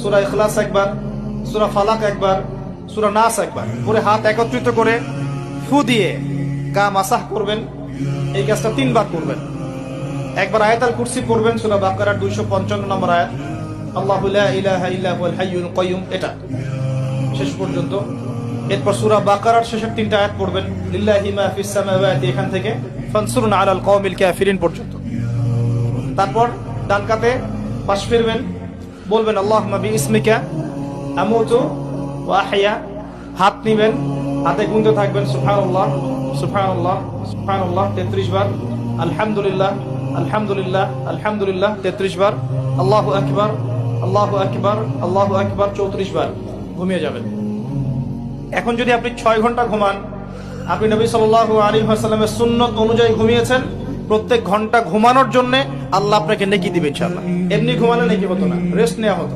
সূরা ইখলাস একবার, সূরা ফালাক একবার, সূরা নাস একবার পরে হাত একত্রিত করে ফু দিয়ে গা মাসাহ করবেন। এই কাজটা 3 বার করবেন। একবার আয়াতুল কুরসি পড়বেন, সূরা বাকারার 255 নম্বর আয়াত, আল্লাহু লা ইলাহা ইল্লা হুয়াল হাইয়ুল কাইয়ুম, এটা শেষ পর্যন্ত। এরপর সূরা বাকারার শেষের 3টা আয়াত পড়বেন, লিল্লাহি মা ফিস সামাওয়াতি, এখান থেকে ফানসুরনা আলাল কওমিল কাফিরিন পর্যন্ত। তারপর ডান কাতে পাশ ফিরবেন, বলবেন আল্লাহুম্মা বিইসমিকা আমুতু ওয়া আহইয়া। হাত নিবেন, হাতে গুনতে থাকবেন সুবহানাল্লাহ সুবহানাল্লাহ সুবহানাল্লাহ 33 বার, আলহামদুলিল্লাহ আলহামদুলিল্লাহ আলহামদুলিল্লাহ 33 বার, আল্লাহু আকবার আল্লাহু আকবার আল্লাহু আকবার 34 বার। ঘুমিয়ে যাবেন। এখন যদি আপনি 6 ঘন্টা ঘুমান, আপনি নবী সাল্লাল্লাহু আলাইহি ওয়াসাল্লামের সুন্নত অনুযায়ী ঘুমিয়েছেন, প্রত্যেক ঘন্টা ঘুমানোর জন্য আল্লাহ আপনাকে নেকি দিবে ইনশাআল্লাহ। এমনি ঘুমালে নেকি হতো না, রেস্ট নেওয়া হতো।